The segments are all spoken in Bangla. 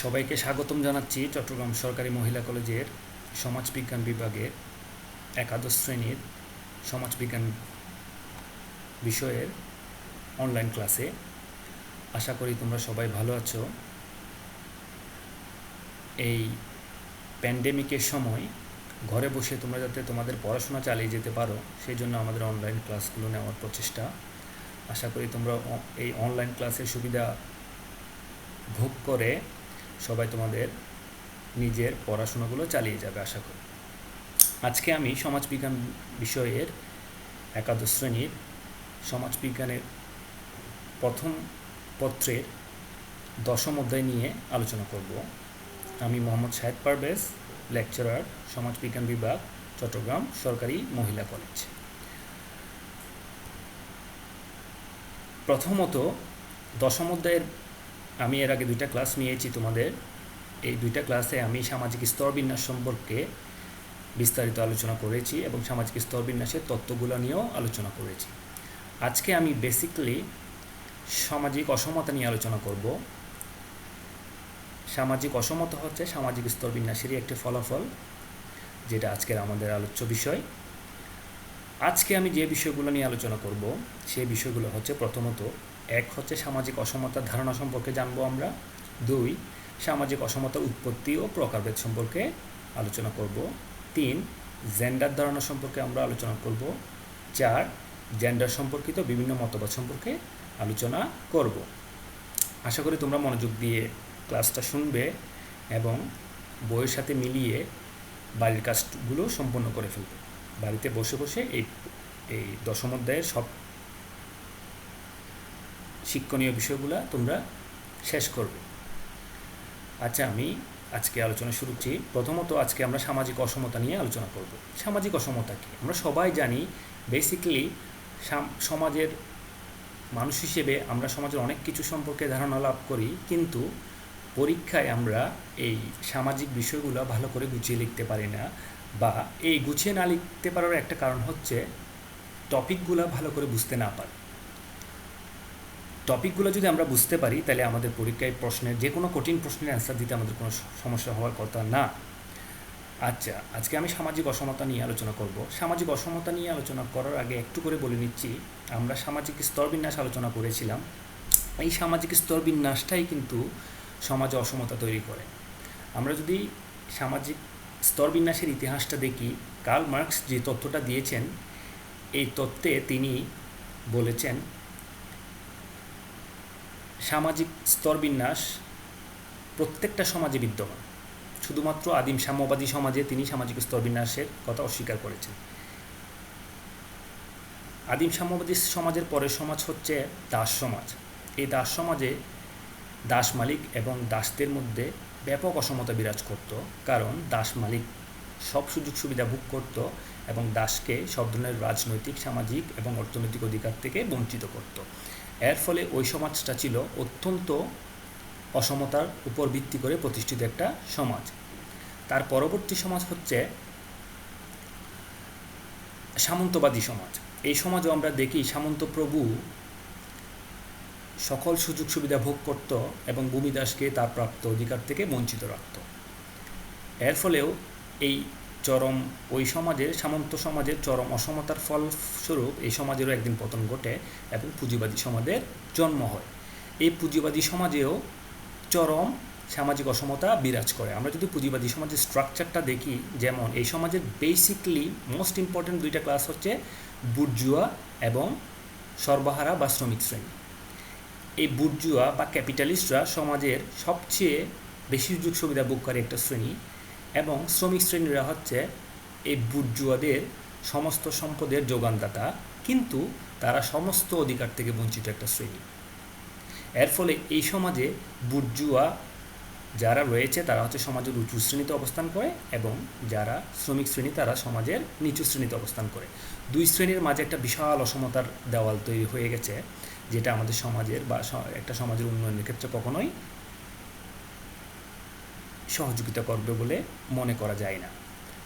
সবাইকে স্বাগতম জানাচ্ছি চট্টগ্রাম সরকারি মহিলা কলেজের সমাজবিজ্ঞান বিভাগের একাদশ শ্রেণীর সমাজবিজ্ঞান বিষয়ের অনলাইন ক্লাসে। আশা করি তোমরা সবাই ভালো আছো। এই প্যান্ডেমিকের সময় ঘরে বসে তোমরা যাতে তোমাদের পড়াশোনা চালিয়ে যেতে পারো সেই জন্য আমাদের অনলাইন ক্লাসগুলো নেওয়ার প্রচেষ্টা। আশা করি তোমরা এই অনলাইন ক্লাসের সুবিধা ভোগ করে সবাই তোমাদের নিজের পড়াশোনাগুলো চালিয়ে যাবে আশা করি। আজকে আমি সমাজবিজ্ঞান বিষয়ের একাদশ শ্রেণীর সমাজবিজ্ঞানের প্রথম পত্রের দশম অধ্যায় নিয়ে আলোচনা করব। আমি মোহাম্মদ শাহেদ পারভেজ, লেকচারার, সমাজবিজ্ঞান বিভাগ, চট্টগ্রাম সরকারি মহিলা কলেজ। প্রথমত দশম অধ্যায়ের আমি এর আগে দুইটা ক্লাস নিয়েছি তোমাদের। এই দুইটা ক্লাসে আমি সামাজিক স্তরবিন্যাস সম্পর্কে বিস্তারিত আলোচনা করেছি এবং সামাজিক স্তরবিন্যাসের তত্ত্বগুলো নিয়েও আলোচনা করেছি। আজকে আমি বেসিক্যালি সামাজিক অসমতা নিয়ে আলোচনা করব। সামাজিক অসমতা হচ্ছে সামাজিক স্তরবিন্যাসেরই একটি ফলাফল, যেটা আজকের আমাদের আলোচ্য বিষয়। আজকে আমি যে বিষয়গুলো নিয়ে আলোচনা করব সেই বিষয়গুলো হচ্ছে, প্রথমত এক হচ্ছে সামাজিক অসমতার ধারণা সম্পর্কে জানবো আমরা। দুই, সামাজিক অসমতার উৎপত্তি ও প্রকারভেদ সম্পর্কে আলোচনা করব। তিন, জেন্ডার ধারণা সম্পর্কে আমরা আলোচনা করব। চার, জেন্ডার সম্পর্কিত বিভিন্ন মতবাদ সম্পর্কে আলোচনা করব। আশা করি তোমরা মনোযোগ দিয়ে ক্লাসটা শুনবে এবং বইয়ের সাথে মিলিয়ে বাড়ির কাজগুলো সম্পন্ন করে ফেলবে। বাড়িতে বসে বসে এই দশম অধ্যায়ের সব শিক্ষণীয় বিষয়গুলো তোমরা শেষ করবে। আচ্ছা, আমি আজকে আলোচনা শুরু করছি। প্রথমত আজকে আমরা সামাজিক অসমতা নিয়ে আলোচনা করব। সামাজিক অসমতা কি? আমরা সবাই জানি বেসিক্যালি সমাজের মানুষ হিসেবে আমরা সমাজের অনেক কিছু সম্পর্কে ধারণা লাভ করি, কিন্তু পরীক্ষায় আমরা এই সামাজিক বিষয়গুলো ভালো করে গুছিয়ে লিখতে পারি না, বা এই গুছিয়ে না লিখতে পারার একটা কারণ হচ্ছে টপিকগুলো ভালো করে বুঝতে না পারি। টপিকগুলো যদি আমরা বুঝতে পারি তাহলে আমাদের পরীক্ষায় প্রশ্নের যে কোনো কঠিন প্রশ্নের অ্যান্সার দিতে আমাদের কোনো সমস্যা হওয়ার কথা না। আচ্ছা, আজকে আমি সামাজিক অসমতা নিয়ে আলোচনা করব। সামাজিক অসমতা নিয়ে আলোচনা করার আগে একটু করে বলে নিচ্ছি, আমরা সামাজিক স্তরবিন্যাস আলোচনা করেছিলাম। এই সামাজিক স্তরবিন্যাসটাই কিন্তু সমাজে অসমতা তৈরি করে। আমরা যদি সামাজিক স্তরবিন্যাসের ইতিহাসটা দেখি, কার্ল মার্কস যে তথ্যটা দিয়েছেন, এই তত্ত্বে তিনি বলেছেন সামাজিক স্তরবিন্যাস প্রত্যেকটা সমাজে বিদ্যমান। শুধুমাত্র আদিম সাম্যবাদী সমাজে তিনি সামাজিক স্তরবিন্যাসের কথা অস্বীকার করেছেন। আদিম সাম্যবাদী সমাজের পরের সমাজ হচ্ছে দাস সমাজ। এই দাস সমাজে দাস মালিক এবং দাসদের মধ্যে ব্যাপক অসমতা বিরাজ করত, কারণ দাস মালিক সব সুযোগ সুবিধা ভোগ করত এবং দাসকে সব ধরনের রাজনৈতিক, সামাজিক এবং অর্থনৈতিক অধিকার থেকে বঞ্চিত করত। এর ফলে ওই সমাজটা ছিল অত্যন্ত অসমতার উপর ভিত্তি করে প্রতিষ্ঠিত একটা সমাজ। তার পরবর্তী সমাজ হচ্ছে সামন্তবাদী সমাজ। এই সমাজও আমরা দেখি সামন্তপ্রভু সকল সুযোগ সুবিধা ভোগ করত এবং ভূমিদাসকে তার প্রাপ্ত অধিকার থেকে বঞ্চিত রাখত। এর ফলেও এই ওই সমাজের, সামন্ত সমাজের চরম অসমতার ফলস্বরূপ এই সমাজেরও একদিন পতন ঘটে এবং পুঁজিবাদী সমাজের জন্ম হয়। এই পুঁজিবাদী সমাজেও চরম সামাজিক অসমতা বিরাজ করে। আমরা যদি পুঁজিবাদী সমাজের স্ট্রাকচারটা দেখি, যেমন এই সমাজের বেসিকলি মোস্ট ইম্পর্টেন্ট দুইটা ক্লাস হচ্ছে বুর্জুয়া এবং সর্বহারা বা শ্রমিক শ্রেণী। এই বুর্জুয়া বা ক্যাপিটালিস্টরা সমাজের সবচেয়ে বেশি সুযোগ সুবিধা ভোগকারী একটা শ্রেণী, এবং শ্রমিক শ্রেণীরা হচ্ছে এই বুর্জুয়াদের সমস্ত সম্পদের যোগানদাতা, কিন্তু তারা সমস্ত অধিকার থেকে বঞ্চিত একটা শ্রেণী। এর ফলে এই সমাজে বুর্জুয়া যারা রয়েছে তারা হচ্ছে সমাজের উঁচু শ্রেণীতে অবস্থান করে, এবং যারা শ্রমিক শ্রেণী তারা সমাজের নিচু শ্রেণীতে অবস্থান করে। দুই শ্রেণীর মাঝে একটা বিশাল অসমতার দেওয়াল তৈরি হয়ে গেছে, যেটা আমাদের সমাজের বা একটা সমাজের উন্নয়নের ক্ষেত্রে কখনোই সহযোগিতা করবে বলে মনে করা যায় না।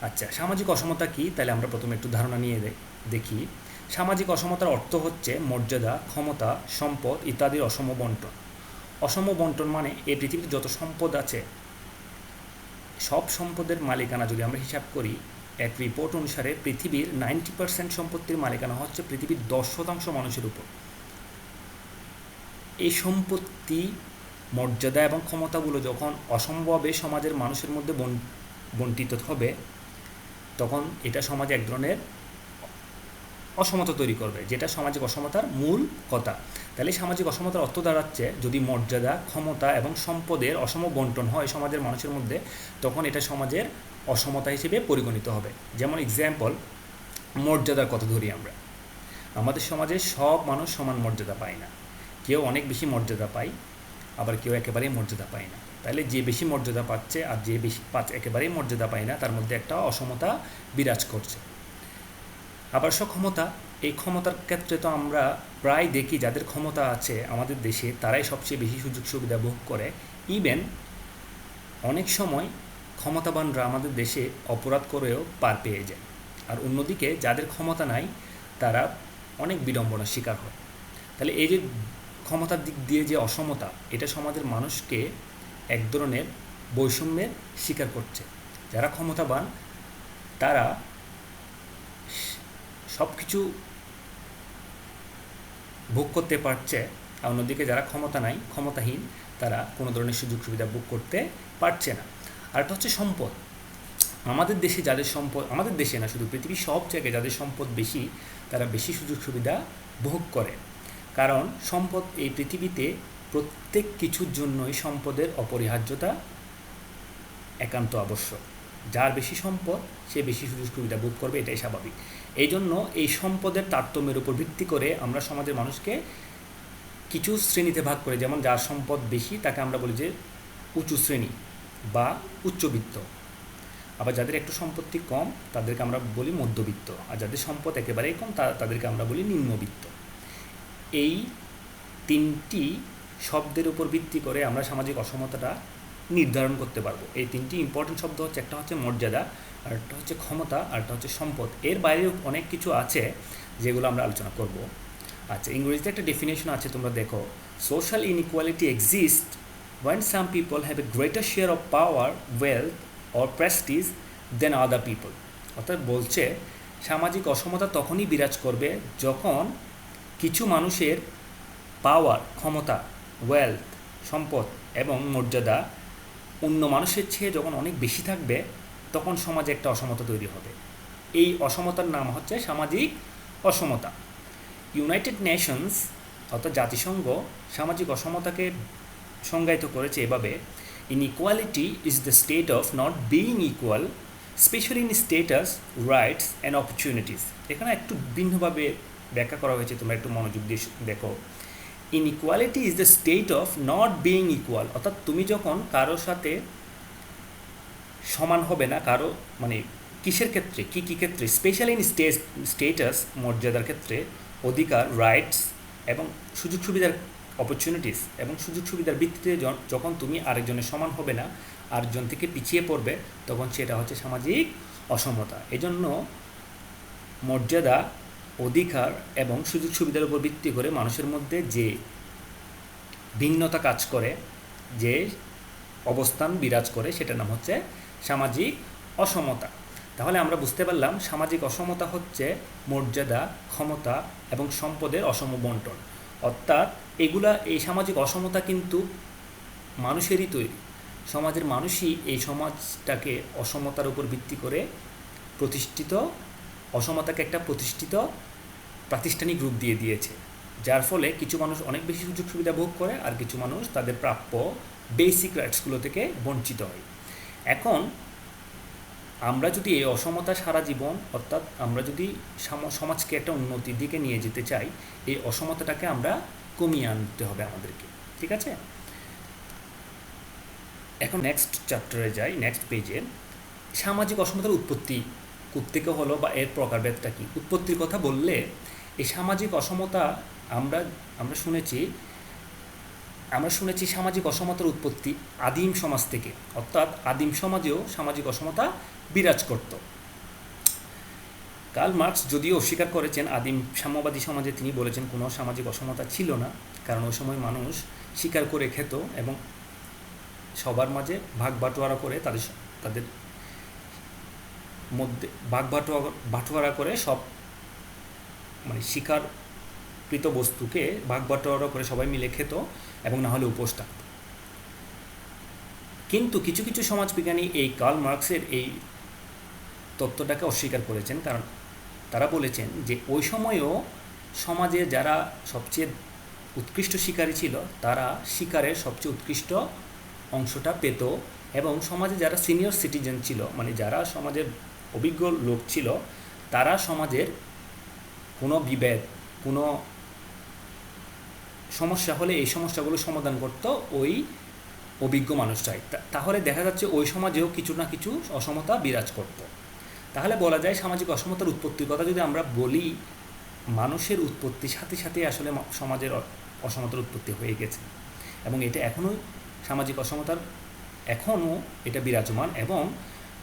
আচ্ছা, সামাজিক অসমতা কি? তাহলে আমরা প্রথমে একটু ধারণা নিয়ে দেখি। সামাজিক অসমতার অর্থ হচ্ছে মর্যাদা, ক্ষমতা, সম্পদ ইত্যাদির অসম বন্টন। অসম বন্টন মানে এই পৃথিবীতে যত সম্পদ আছে সব সম্পদের মালিকানা যদি আমরা হিসাব করি, এক রিপোর্ট অনুসারে পৃথিবীর 90% সম্পত্তির মালিকানা হচ্ছে পৃথিবীর 10% মানুষের উপর। এই সম্পত্তি, মর্যাদা এবং ক্ষমতাগুলো যখন অসমভাবে সমাজের মানুষের মধ্যে বণ্টিত হবে, তখন এটা সমাজে এক ধরনের অসমতা তৈরি করবে, যেটা সামাজিক অসমতার মূল কথা। তাহলে সামাজিক অসমতার অর্থ দাঁড়াচ্ছে, যদি মর্যাদা, ক্ষমতা এবং সম্পদের অসম বন্টন হয় সমাজের মানুষের মধ্যে, তখন এটা সমাজের অসমতা হিসেবে পরিগণিত হবে। যেমন এক্সাম্পল, মর্যাদার কথা ধরি আমরা। আমাদের সমাজে সব মানুষ সমান মর্যাদা পায় না, কেউ অনেক বেশি মর্যাদা পায়, আবার কেউ একেবারেই মর্যাদা পায় না। তাহলে যে বেশি মর্যাদা পাচ্ছে আর যে বেশি একেবারেই মর্যাদা পায় না, তার মধ্যে একটা অসমতা বিরাজ করছে। আবার সক্ষমতা, এই ক্ষমতার ক্ষেত্রে তো আমরা প্রায় দেখি যাদের ক্ষমতা আছে আমাদের দেশে তারাই সবচেয়ে বেশি সুযোগ সুবিধা ভোগ করে। ইভেন অনেক সময় ক্ষমতাবানরা আমাদের দেশে অপরাধ করেও পার পেয়ে যায়, আর অন্যদিকে যাদের ক্ষমতা নাই তারা অনেক বিড়ম্বনার শিকার হয়। তাহলে এই যে ক্ষমতার দিক দিয়ে যে অসমতা, এটা সমাজের মানুষকে এক ধরনের বৈষম্যের শিকার করছে। যারা ক্ষমতাবান তারা সব কিছু ভোগ করতে পারছে, আর অন্যদিকে যারা ক্ষমতা নাই, ক্ষমতাহীন, তারা কোনো ধরনের সুযোগ সুবিধা ভোগ করতে পারছে না। আর একটা হচ্ছে সম্পদ। আমাদের দেশে যাদের সম্পদ, আমাদের দেশে না শুধু পৃথিবীর সব জায়গায় যাদের সম্পদ বেশি, তারা বেশি সুযোগ সুবিধা ভোগ করে। কারণ সম্পদ এই পৃথিবীতে প্রত্যেক কিছুর জন্যই সম্পদের অপরিহার্যতা একান্ত আবশ্যক। যার বেশি সম্পদ সে বেশি সুযোগ সুবিধা ভোগ করবে, এটাই স্বাভাবিক। এই জন্য এই সম্পদের তারতম্যের উপর ভিত্তি করে আমরা সমাজের মানুষকে কিছু শ্রেণীতে ভাগ করে, যেমন যার সম্পদ বেশি তাকে আমরা বলি যে উঁচু শ্রেণী বা উচ্চবিত্ত, আবার যাদের একটু সম্পত্তি কম তাদেরকে আমরা বলি মধ্যবিত্ত, আর যাদের সম্পদ একেবারেই কম তাদেরকে আমরা বলি নিম্নবিত্ত। এই তিনটি শব্দের উপর ভিত্তি করে আমরা সামাজিক অসমতাটা নির্ধারণ করতে পারবো। এই তিনটি ইম্পর্টেন্ট শব্দ হচ্ছে, একটা হচ্ছে মর্যাদা, আর একটা হচ্ছে ক্ষমতা, আর একটা হচ্ছে সম্পদ। এর বাইরেও অনেক কিছু আছে যেগুলো আমরা আলোচনা করব। আচ্ছা, ইংরেজিতে একটা ডেফিনেশন আছে, তোমরা দেখো, social inequality exist when some people have a greater share of power, wealth or prestige than other people। অর্থাৎ বলছে সামাজিক অসমতা তখনই বিরাজ করবে যখন কিছু মানুষের পাওয়ার, ক্ষমতা, ওয়েলথ, সম্পদ এবং মর্যাদা অন্য মানুষের চেয়ে যখন অনেক বেশি থাকবে, তখন সমাজে একটা অসমতা তৈরি হবে। এই অসমতার নাম হচ্ছে সামাজিক অসমতা। ইউনাইটেড নেশনস অর্থাৎ জাতিসংঘ সামাজিক অসমতাকে সংজ্ঞায়িত করেছে এভাবে: inequality is the state of not being equal, specially in status, rights and opportunities. এখানে একটু ভিন্নভাবে ব্যাখ্যা করা হয়েছে, তোমরা একটু মনোযোগ দিয়ে দেখো। Inequality is the state of not being equal, অর্থাৎ তুমি যখন কারোর সাথে সমান হবে না, কারো মানে কিসের ক্ষেত্রে, কী কী ক্ষেত্রে? স্পেশালি ইন স্টেটাস, মর্যাদার ক্ষেত্রে, অধিকার, রাইটস এবং সুযোগ সুবিধার, অপরচুনিটিস এবং সুযোগ সুবিধার ভিত্তিতে যখন তুমি আরেকজনের সমান হবে না, আরেকজন থেকে পিছিয়ে পড়বে, তখন সেটা হচ্ছে সামাজিক অসমতা। এজন্য মর্যাদা, অধিকার এবং সুযোগ সুবিধার উপর ভিত্তি করে মানুষের মধ্যে যে ভিন্নতা কাজ করে, যে অবস্থান বিরাজ করে, সেটার নাম হচ্ছে সামাজিক অসমতা। তাহলে আমরা বুঝতে পারলাম সামাজিক অসমতা হচ্ছে মর্যাদা, ক্ষমতা এবং সম্পদের অসম বন্টন। অর্থাৎ এই সামাজিক অসমতা কিন্তু মানুষেরই তৈরি, সমাজের মানুষই এই সমাজটাকে অসমতার উপর ভিত্তি করে অসমতাকে একটা প্রতিষ্ঠিত প্রাতিষ্ঠানিক রূপ দিয়ে দিয়েছে, যার ফলে কিছু মানুষ অনেক বেশি সুযোগ সুবিধা ভোগ করে আর কিছু মানুষ তাদের প্রাপ্য বেসিক রাইটসগুলো থেকে বঞ্চিত হয়। এখন আমরা যদি এই অসমতা সারা জীবন, অর্থাৎ আমরা যদি সমাজকে একটা উন্নতির দিকে নিয়ে যেতে চাই, এই অসমতাটাকে আমরা কমিয়ে আনতে হবে আমাদেরকে, ঠিক আছে? এখন নেক্সট চ্যাপ্টারে যাই, নেক্সট পেজে। সামাজিক অসমতার উৎপত্তি কোত্থেকে হলো বা এর প্রকারভেদটা কী? উৎপত্তির কথা বললে এই সামাজিক অসমতা আমরা শুনেছি সামাজিক অসমতার উৎপত্তি আদিম সমাজ থেকে, অর্থাৎ আদিম সমাজেও সামাজিক অসমতা বিরাজ করত। কার্ল মার্কস যদিও অস্বীকার করেছেন আদিম সাম্যবাদী সমাজে, তিনি বলেছেন কোনো সামাজিক অসমতা ছিল না, কারণ ওই সময় মানুষ শিকার করে খেত এবং সবার মাঝে ভাগ বাটোয়ারা করে তাদের মধ্যে ভাগ বাটোয়ারা করে সব মানে শিকারকৃত বস্তুকে ভাগ বাটোয়ারা করে সবাই মিলে খেত এবং না হলে উপোস থাকত। কিন্তু কিছু কিছু সমাজবিজ্ঞানী এই কার্ল মার্কসের এই তত্ত্বটাকে অস্বীকার করেছেন, কারণ তারা বলেছেন যে ওই সময়েও সমাজে যারা সবচেয়ে উৎকৃষ্ট শিকারী ছিল তারা শিকারের সবচেয়ে উৎকৃষ্ট অংশটা পেত, এবং সমাজে যারা সিনিয়র সিটিজেন ছিল মানে যারা সমাজের অভিজ্ঞ লোক ছিল তারা সমাজের কোনো বিভেদ কোনো সমস্যা হলে এই সমস্যাগুলো সমাধান করত ওই অভিজ্ঞ মানুষটাই। তাহলে দেখা যাচ্ছে ওই সমাজেও কিছু না কিছু অসমতা বিরাজ করত। তাহলে বলা যায় সামাজিক অসমতার উৎপত্তির কথা যদি আমরা বলি, মানুষের উৎপত্তির সাথে সাথে আসলে সমাজের অসমতার উৎপত্তি হয়ে গেছে এবং এটা এখনও সামাজিক অসমতার এখনও এটা বিরাজমান, এবং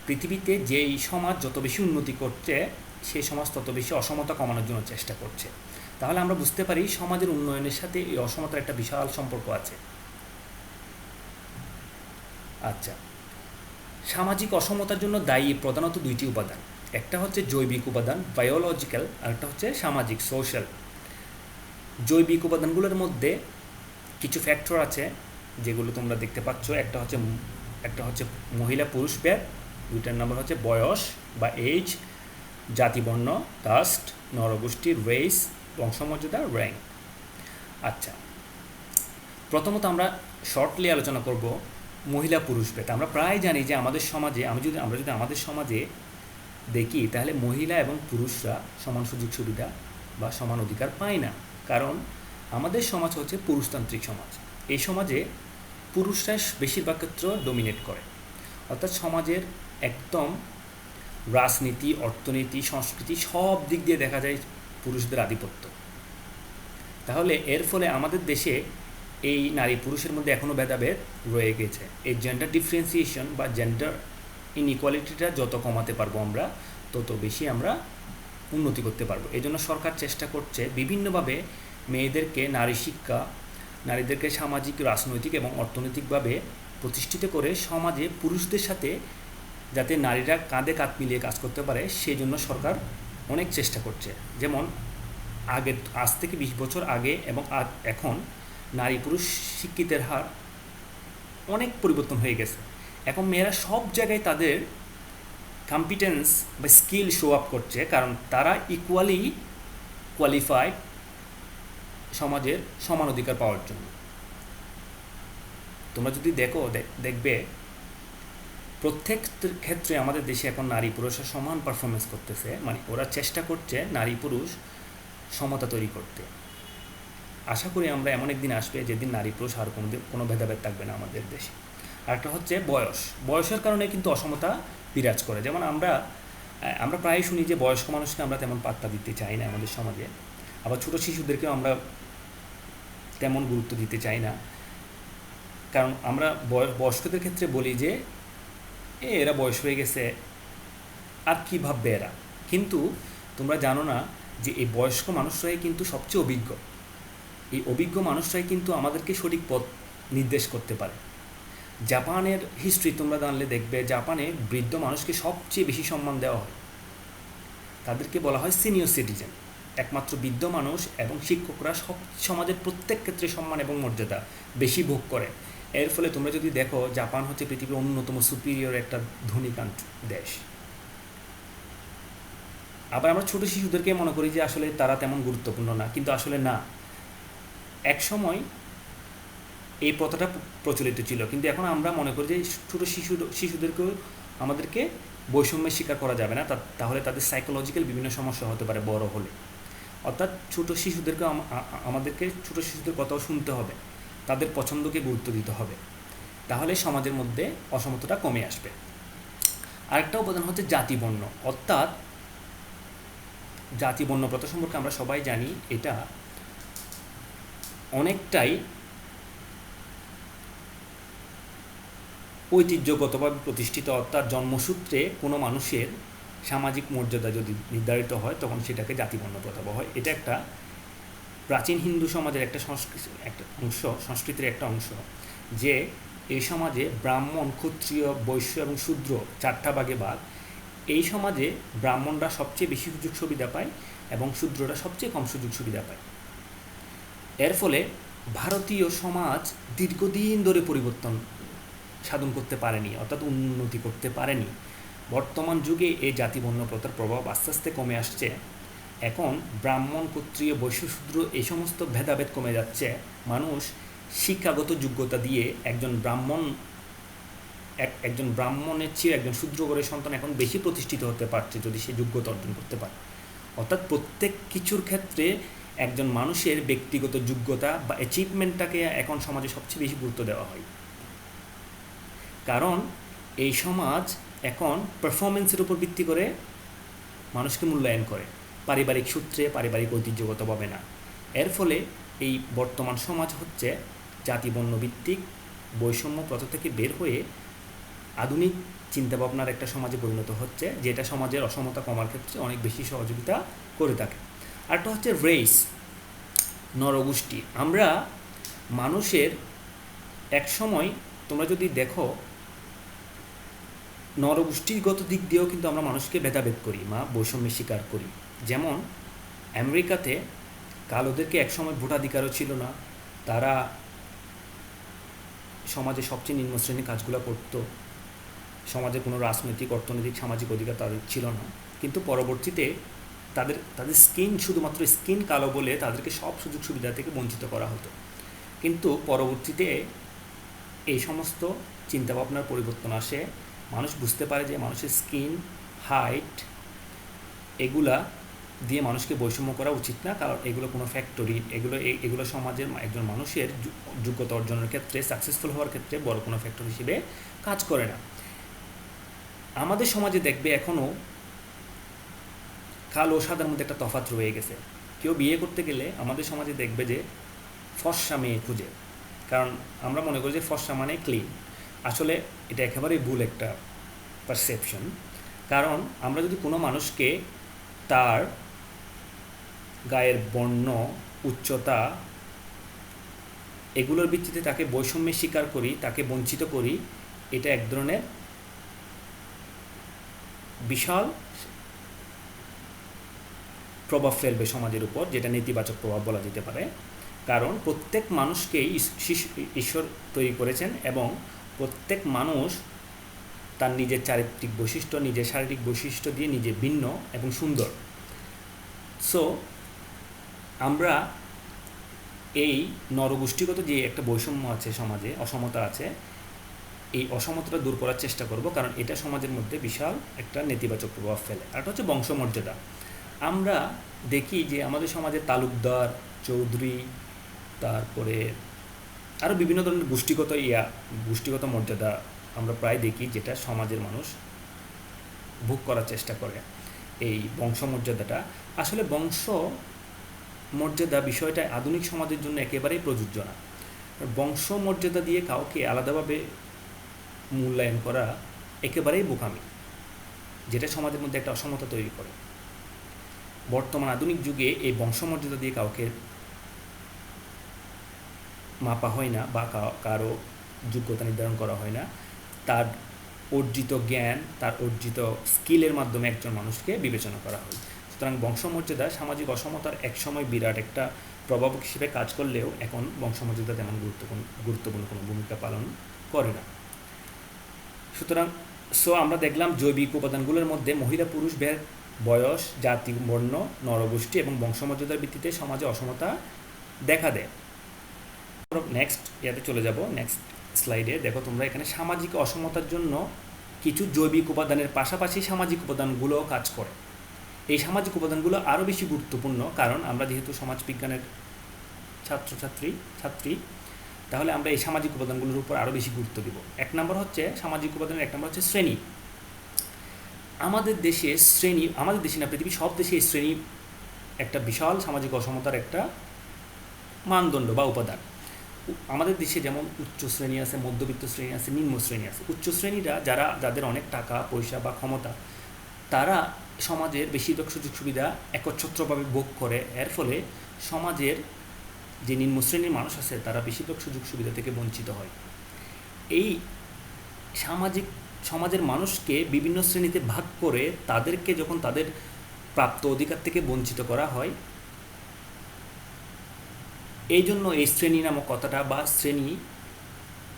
পৃথিবীতে যেই সমাজ যত বেশি উন্নতি করছে সেই সমাজ তত বেশি অসমতা কমানোর জন্য চেষ্টা করছে। তাহলে আমরা বুঝতে পারি সমাজের উন্নয়নের সাথে এই অসমতার একটা বিশাল সম্পর্ক আছে। আচ্ছা, সামাজিক অসমতার জন্য দায়ী প্রধানত দুইটি উপাদান, একটা হচ্ছে জৈবিক উপাদান বায়োলজিক্যাল, আর একটা হচ্ছে সামাজিক সোশ্যাল। জৈবিক উপাদানগুলোর মধ্যে কিছু ফ্যাক্টর আছে যেগুলো তোমরা দেখতে পাচ্ছ, একটা হচ্ছে মহিলা পুরুষ ভেদ, দুইটার নাম্বার হচ্ছে বয়স বা এজ, জাতিবর্ণ কাস্ট, নরগোষ্ঠী রেস, বংশমর্যাদা র্যাঙ্ক। আচ্ছা, প্রথমত আমরা শর্টলি আলোচনা করব মহিলা পুরুষ ভেদ। আমরা প্রায় জানি যে আমাদের সমাজে আমরা যদি আমাদের সমাজে দেখি তাহলে মহিলা এবং পুরুষরা সমান সুযোগ সুবিধা বা সমান অধিকার পায় না, কারণ আমাদের সমাজ হচ্ছে পুরুষতান্ত্রিক সমাজ। এই সমাজে পুরুষরা বেশিরভাগ ক্ষেত্রে ডমিনেট করে, অর্থাৎ সমাজের একদম রাজনীতি অর্থনীতি সংস্কৃতি সব দিক দিয়ে দেখা যায় পুরুষদের আধিপত্য। তাহলে এর ফলে আমাদের দেশে এই নারী পুরুষের মধ্যে এখনও ভেদাভেদ রয়ে গেছে। এই জেন্ডার ডিফারেন্সিয়েশন বা জেন্ডার ইনইকুয়ালিটিটা যত কমাতে পারবো আমরা তত বেশি আমরা উন্নতি করতে পারবো। এই জন্য সরকার চেষ্টা করছে বিভিন্নভাবে মেয়েদেরকে নারী শিক্ষা, নারীদেরকে সামাজিক রাজনৈতিক এবং অর্থনৈতিকভাবে প্রতিষ্ঠিত করে সমাজে পুরুষদের সাথে যাতে নারীরা কাঁধে কাঁধ মিলিয়ে কাজ করতে পারে সেই জন্য সরকার অনেক চেষ্টা করছে। যেমন আজ থেকে 20 বছর আগে এবং এখন নারী পুরুষ শিক্ষিতের হার অনেক পরিবর্তন হয়ে গেছে। এখন মেয়েরা সব জায়গায় তাদের কম্পিটেন্স বা স্কিল শো আপ করছে, কারণ তারা ইকুয়ালি কোয়ালিফাইড সমাজের সমান অধিকার পাওয়ার জন্য। তোমরা যদি দেখবে প্রত্যেক ক্ষেত্রে আমাদের দেশে এখন নারী পুরুষরা সমান পারফরমেন্স করতেছে, মানে ওরা চেষ্টা করছে নারী পুরুষ সমতা তৈরি করতে। আশা করি আমরা এমন একদিন আসবে যেদিন নারী পুরুষ আর কোনো ভেদাভেদ থাকবে না আমাদের দেশে। আরেকটা হচ্ছে বয়সের কারণে কিন্তু অসমতা বিরাজ করে। যেমন আমরা প্রায় শুনি যে বয়স্ক মানুষকে আমরা তেমন পাত্তা দিতে চাই না আমাদের সমাজে, আবার ছোটো শিশুদেরকেও আমরা তেমন গুরুত্ব দিতে চাই না, কারণ আমরা বয়স্কদের ক্ষেত্রে বলি যে এরা বয়স হয়ে গেছে আর কী ভাববে এরা। কিন্তু তোমরা জানো না যে এই বয়স্ক মানুষরাই কিন্তু সবচেয়ে অভিজ্ঞ। এই অভিজ্ঞ মানুষরাই কিন্তু আমাদেরকে সঠিক পথ নির্দেশ করতে পারে। জাপানের হিস্ট্রি তোমরা জানলে দেখবে জাপানে বৃদ্ধ মানুষকে সবচেয়ে বেশি সম্মান দেওয়া হয়, তাদেরকে বলা হয় সিনিয়র সিটিজেন। একমাত্র বৃদ্ধ মানুষ এবং শিক্ষকরা সমাজের প্রত্যেক ক্ষেত্রে সম্মান এবং মর্যাদা বেশি ভোগ করে। এর ফলে তোমরা যদি দেখো জাপান হচ্ছে পৃথিবীর অন্যতম সুপিরিয়র একটা ধনী দেশ। আবার আমরা ছোটো শিশুদেরকে মনে করি যে আসলে তারা তেমন গুরুত্বপূর্ণ না, কিন্তু আসলে না। এক সময় এই প্রথাটা প্রচলিত ছিল, কিন্তু এখন আমরা মনে করি যে ছোটো শিশুদেরকেও আমাদেরকে বৈষম্যের শিকার করা যাবে না, তাহলে তাদের সাইকোলজিক্যাল বিভিন্ন সমস্যা হতে পারে বড় হলে। অর্থাৎ আমাদেরকে ছোটো শিশুদের কথাও শুনতে হবে, তাদের পছন্দকে গুরুত্ব দিতে হবে, তাহলে সমাজের মধ্যে অসমতাটা কমে আসবে। আরেকটা উপাদান হচ্ছে জাতিবর্ণ, অর্থাৎ জাতিবর্ণ প্রথা সম্পর্কে আমরা সবাই জানি এটা অনেকটাই ঐতিহ্যগতভাবে প্রতিষ্ঠিত, অর্থাৎ জন্মসূত্রে কোনো মানুষের সামাজিক মর্যাদা যদি নির্ধারিত হয় তখন সেটাকে জাতিবর্ণ প্রথা বলা হয়। এটা একটা প্রাচীন হিন্দু সমাজের একটা সংস্কৃতির একটা অংশ যে এই সমাজে ব্রাহ্মণ, ক্ষত্রিয়, বৈশ্য এবং শূদ্র 4টা ভাগে ভাগ। এই সমাজে ব্রাহ্মণরা সবচেয়ে বেশি সুযোগ সুবিধা পায় এবং শূদ্ররা সবচেয়ে কম সুযোগ সুবিধা পায়। এর ফলে ভারতীয় সমাজ দীর্ঘদিন ধরে পরিবর্তন সাধন করতে পারেনি, অর্থাৎ উন্নতি করতে পারেনি। বর্তমান যুগে এই জাতিবর্ণ প্রথার প্রভাব আস্তে আস্তে কমে আসছে। এখন ব্রাহ্মণ, ক্ষত্রিয়, বৈশ্য, শূদ্র এই সমস্ত ভেদাভেদ কমে যাচ্ছে। মানুষ শিক্ষাগত যোগ্যতা দিয়ে একজন ব্রাহ্মণের চেয়ে একজন শূদ্রঘরের সন্তান এখন বেশি প্রতিষ্ঠিত হতে পারছে যদি সে যোগ্যতা অর্জন করতে পারে। অর্থাৎ প্রত্যেক কিছুর ক্ষেত্রে একজন মানুষের ব্যক্তিগত যোগ্যতা বা অ্যাচিভমেন্টটাকে এখন সমাজে সবচেয়ে বেশি গুরুত্ব দেওয়া হয়, কারণ এই সমাজ এখন পারফরমেন্সের উপর ভিত্তি করে মানুষকে মূল্যায়ন করে, পারিবারিক সূত্রে, পারিবারিক ঐতিহ্যগতভাবে না। এর ফলে এই বর্তমান সমাজ হচ্ছে জাতিবর্ণভিত্তিক বৈষম্য প্রথা থেকে বের হয়ে আধুনিক চিন্তাভাবনার একটা সমাজে পরিণত হচ্ছে, যেটা সমাজের অসমতা কমার ক্ষেত্রে অনেক বেশি সহযোগিতা করে থাকে। আরটা হচ্ছে রেস, নরগোষ্ঠী। আমরা মানুষের এক সময়, তোমরা যদি দেখো, নরগোষ্ঠীগত দিক দিয়েও কিন্তু আমরা মানুষকে ভেদাভেদ করি, বৈষম্যের শিকার করি। যেমন আমেরিকাতে কালোদেরকে একসময় ভোটাধিকারও ছিল না, তারা সমাজে সবচেয়ে নিম্ন শ্রেণীর কাজগুলো করত, সমাজে কোনো রাজনৈতিক, অর্থনৈতিক, সামাজিক অধিকার তাদের ছিল না। কিন্তু পরবর্তীতে তাদের শুধুমাত্র স্কিন কালো বলে তাদেরকে সব সুযোগ সুবিধা থেকে বঞ্চিত করা হতো। কিন্তু পরবর্তীতে এই সমস্ত চিন্তাভাবনার পরিবর্তন আসে। মানুষ বুঝতে পারে যে মানুষের স্কিন, হাইট এগুলা দিয়ে মানুষকে বৈষম্য করা উচিত না, কারণ এগুলো কোনো ফ্যাক্টরি, এগুলো সমাজের একজন মানুষের যোগ্যতা অর্জনের ক্ষেত্রে, সাকসেসফুল হওয়ার ক্ষেত্রে বড় কোনো ফ্যাক্টরি হিসেবে কাজ করে না। আমাদের সমাজে দেখবে এখনও কালো সাদার মধ্যে একটা তফাৎ রয়ে গেছে। কেউ বিয়ে করতে গেলে আমাদের সমাজে দেখবে যে ফর্সা মেয়ে খুঁজে, কারণ আমরা মনে করি যে ফর্সা মানে ক্লিন। আসলে এটা একেবারেই ভুল একটা পারসেপশন। কারণ আমরা যদি কোনো মানুষকে তার গায়ের বর্ণ, উচ্চতা এগুলোর ভিত্তিতে তাকে বৈষম্যের শিকার করি, তাকে বঞ্চিত করি, এটা এক ধরনের বিশাল প্রভাব ফেলবে সমাজের উপর, যেটা নেতিবাচক প্রভাব বলা যেতে পারে। কারণ প্রত্যেক মানুষকেই ঈশ্বর তৈরি করেছেন এবং প্রত্যেক মানুষ তার নিজের চারিত্রিক বৈশিষ্ট্য, নিজের শারীরিক বৈশিষ্ট্য দিয়ে নিজে ভিন্ন এবং সুন্দর। সো আমরা এই নরগোষ্ঠীগত যে একটা বৈষম্য আছে সমাজে, অসমতা আছে, এই অসমতাটা দূর করার চেষ্টা করব, কারণ এটা সমাজের মধ্যে বিশাল একটা নেতিবাচক প্রভাব ফেলে। আর এটা হচ্ছে বংশমর্যাদা। আমরা দেখি যে আমাদের সমাজে তালুকদার, চৌধুরী, তারপরে আরও বিভিন্ন ধরনের গোষ্ঠীগত মর্যাদা আমরা প্রায় দেখি, যেটা সমাজের মানুষ ভোগ করার চেষ্টা করে। এই বংশমর্যাদাটা, আসলে বংশমর্যাদা বিষয়টা আধুনিক সমাজের জন্য একেবারেই প্রযোজ্য না। বংশমর্যাদা দিয়ে কাউকে আলাদাভাবে মূল্যায়ন করা একেবারেই বোকামি, যেটা সমাজের মধ্যে একটা অসমতা তৈরি করে। বর্তমান আধুনিক যুগে এই বংশমর্যাদা দিয়ে কাউকে মাপা হয় না বা কারো যোগ্যতা নির্ধারণ করা হয় না। তার অর্জিত জ্ঞান, তার অর্জিত স্কিলের মাধ্যমে একজন মানুষকে বিবেচনা করা হয়। সুতরাং বংশমর্যাদা সামাজিক অসমতার একসময় বিরাট একটা প্রভাবক হিসেবে কাজ করলেও এখন বংশমর্যাদা তেমন গুরুত্বপূর্ণ কোনো ভূমিকা পালন করে না। সুতরাং আমরা দেখলাম জৈবিক উপাদানগুলোর মধ্যে মহিলা পুরুষ ভেদ, বয়স, জাতি, বর্ণ, নরগোষ্ঠী এবং বংশমর্যাদার ভিত্তিতে সমাজে অসমতা দেখা দেয়। নেক্সট চলে যাব, নেক্সট স্লাইডে দেখো তোমরা, এখানে সামাজিক অসমতার জন্য কিছু জৈবিক উপাদানের পাশাপাশি সামাজিক উপাদানগুলো কাজ করে। এই সামাজিক উপাদানগুলো আরও বেশি গুরুত্বপূর্ণ, কারণ আমরা যেহেতু সমাজবিজ্ঞানের ছাত্রী, তাহলে আমরা এই সামাজিক উপাদানগুলোর উপর আরও বেশি গুরুত্ব দিব। সামাজিক উপাদানের এক নম্বর হচ্ছে শ্রেণী। আমাদের দেশে না, পৃথিবীর সব দেশে শ্রেণী একটা বিশাল সামাজিক অসমতার একটা মানদণ্ড বা উপাদান। আমাদের দেশে যেমন উচ্চ শ্রেণী আছে, মধ্যবিত্ত শ্রেণী আছে, নিম্ন শ্রেণী আছে। উচ্চ শ্রেণীরা যাদের অনেক টাকা পয়সা বা ক্ষমতা, তারা সমাজের বেশিরভাগ সুযোগ সুবিধা একচ্ছত্রভাবে ভোগ করে। এর ফলে সমাজের যে নিম্ন শ্রেণীর মানুষ আছে তারা বেশিরভাগ সুযোগ সুবিধা থেকে বঞ্চিত হয়। এই সমাজের মানুষকে বিভিন্ন শ্রেণীতে ভাগ করে তাদেরকে যখন তাদের প্রাপ্ত অধিকার থেকে বঞ্চিত করা হয়, এই জন্য এই শ্রেণী নামক কথাটা বা শ্রেণী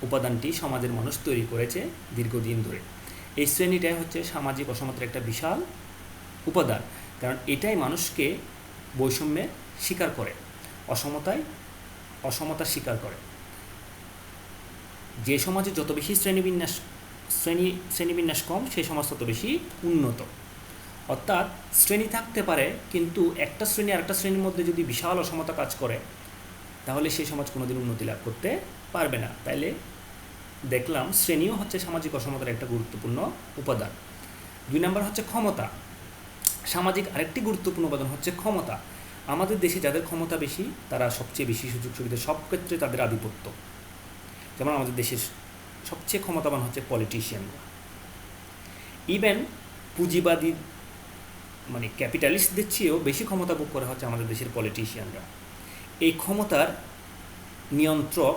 উপাদানটি সমাজের মানুষ তৈরি করেছে দীর্ঘদিন ধরে। এই শ্রেণীটাই হচ্ছে সামাজিক অসমতার একটা বিশাল উপাদান, কারণ এটাই মানুষকে বৈষম্যের স্বীকার করে, অসমতা স্বীকার করে। যে সমাজে যত বেশি শ্রেণীবিন্যাস কম, সেই সমাজ তত বেশি উন্নত। অর্থাৎ শ্রেণী থাকতে পারে, কিন্তু একটা শ্রেণী আরেকটা শ্রেণীর মধ্যে যদি বিশাল অসমতা কাজ করে, তাহলে সেই সমাজ কোনোদিন উন্নতি লাভ করতে পারবে না। তাইলে দেখলাম শ্রেণীও হচ্ছে সামাজিক অসমতার একটা গুরুত্বপূর্ণ উপাদান। 2 নম্বর হচ্ছে ক্ষমতা। সামাজিক আরেকটি গুরুত্বপূর্ণ উপাদান হচ্ছে ক্ষমতা। আমাদের দেশে যাদের ক্ষমতা বেশি তারা সবচেয়ে বেশি সুযোগ সুবিধা, সব ক্ষেত্রে তাদের আধিপত্য। যেমন আমাদের দেশের সবচেয়ে ক্ষমতাবান হচ্ছে পলিটিশিয়ানরা। ইভেন পুঁজিবাদী মানে ক্যাপিটালিস্টদের চেয়েও বেশি ক্ষমতা ভোগ করা হচ্ছে আমাদের দেশের পলিটিশিয়ানরা। এই ক্ষমতার নিয়ন্ত্রক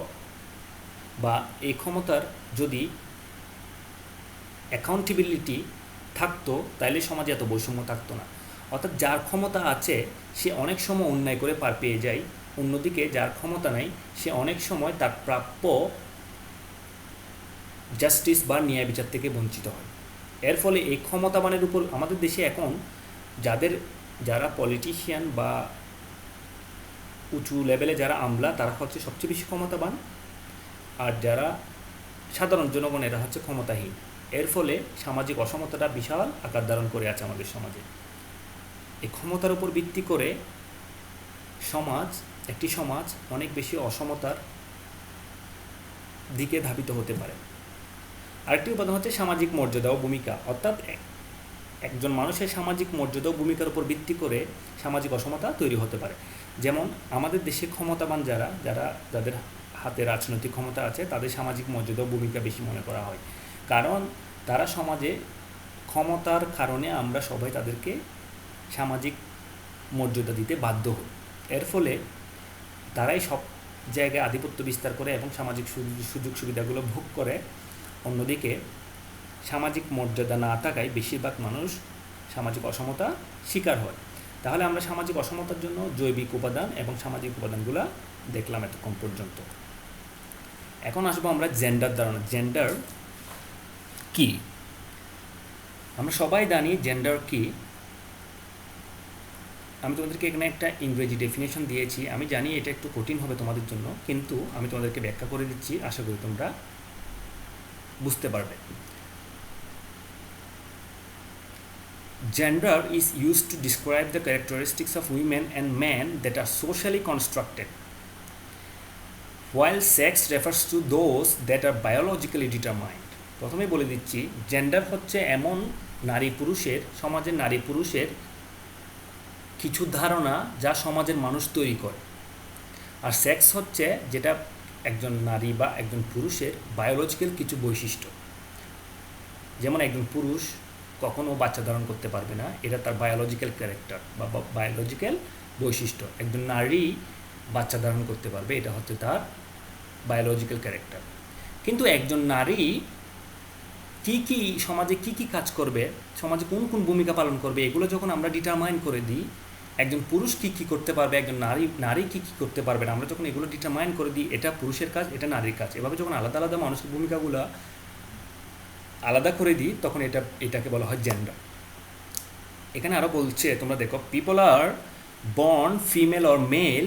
বা এই ক্ষমতার যদি অ্যাকাউন্টেবিলিটি থাকতো, তাইলে সমাজে এত বৈষম্য থাকতো না। অর্থাৎ যার ক্ষমতা আছে সে অনেক সময় অন্যায় করে পার পেয়ে যায়, অন্যদিকে যার ক্ষমতা নাই সে অনেক সময় তার প্রাপ্য জাস্টিস বা ন্যায় বিচার থেকে বঞ্চিত হয়। এর ফলে এই ক্ষমতাবানের উপর আমাদের দেশে এখন যারা পলিটিশিয়ান বা উঁচু লেভেলে যারা আমলা, তারা হচ্ছে সবচেয়ে বেশি ক্ষমতাবান, আর যারা সাধারণ জনগণ এরা হচ্ছে ক্ষমতাহীন। এর ফলে সামাজিক অসমতাটা বিশাল আকার ধারণ করে আছে আমাদের সমাজে। এই ক্ষমতার উপর ভিত্তি করে একটি সমাজ অনেক বেশি অসমতার দিকে ধাবিত হতে পারে। আরেকটি উপাদান হচ্ছে সামাজিক মর্যাদা ও ভূমিকা। অর্থাৎ একজন মানুষের সামাজিক মর্যাদা ও ভূমিকার উপর ভিত্তি করে সামাজিক অসমতা তৈরি হতে পারে। যেমন আমাদের দেশে ক্ষমতাবান যাদের হাতে রাজনৈতিক ক্ষমতা আছে, তাদের সামাজিক মর্যাদা ও ভূমিকা বেশি মনে করা হয়, কারণ তারা সমাজে ক্ষমতার কারণে আমরা সবাই তাদেরকে সামাজিক মর্যাদা দিতে বাধ্য হই। এর ফলে তারাই সব জায়গায় আধিপত্য বিস্তার করে এবং সামাজিক সুযোগ সুবিধাগুলো ভোগ করে। অন্যদিকে সামাজিক মর্যাদা না থাকায় বেশিরভাগ মানুষ সামাজিক অসমতা শিকার হয়। তাহলে আমরা সামাজিক অসমতার জন্য জৈবিক উপাদান এবং সামাজিক উপাদানগুলো দেখলাম এতক্ষণ পর্যন্ত। এখন আসবো আমরা জেন্ডার ধারণা। জেন্ডার কি? আমরা সবাই জানি জেন্ডার কি। আমি তোমাদেরকে এখানে একটা ইংরেজি ডেফিনেশন দিয়েছি। আমি জানি এটা একটু কঠিন হবে তোমাদের জন্য, কিন্তু আমি তোমাদেরকে ব্যাখ্যা করে দিচ্ছি, আশা করি তোমরা বুঝতে পারবে। Gender is used to describe the characteristics of women and men that are socially constructed, while sex refers to those that are biologically determined. প্রথমে বলে দিচ্ছি, জেন্ডার হচ্ছে এমন সমাজের নারী পুরুষের কিছু ধারণা যা সমাজের মানুষ তৈরি করে, আর সেক্স হচ্ছে যেটা একজন নারী বা একজন পুরুষের বায়োলজিক্যাল কিছু বৈশিষ্ট্য। যেমন একজন পুরুষ কখনো বাচ্চা ধারণ করতে পারবে না, এটা তার বায়োলজিক্যাল ক্যারেক্টার বা বায়োলজিক্যাল বৈশিষ্ট্য। একজন নারী বাচ্চা ধারণ করতে পারবে, এটা হচ্ছে তার বায়োলজিক্যাল ক্যারেক্টার। কিন্তু একজন নারী সমাজে কি কাজ করবে, সমাজে কোন কোন ভূমিকা পালন করবে, এগুলো যখন আমরা ডিটারমাইন করে দিই, একজন পুরুষ কি করতে পারবে, একজন নারী কি করতে পারবে না, আমরা যখন এগুলো ডিটারমাইন করে দিই, এটা পুরুষের কাজ, এটা নারীর কাজ, এভাবে যখন আলাদা আলাদা মানুষের ভূমিকাগুলো আলাদা করে দিই, তখন এটাকে বলা হয় জেন্ডার। এখানে আরও বলছে, তোমরা দেখো, people are born female or male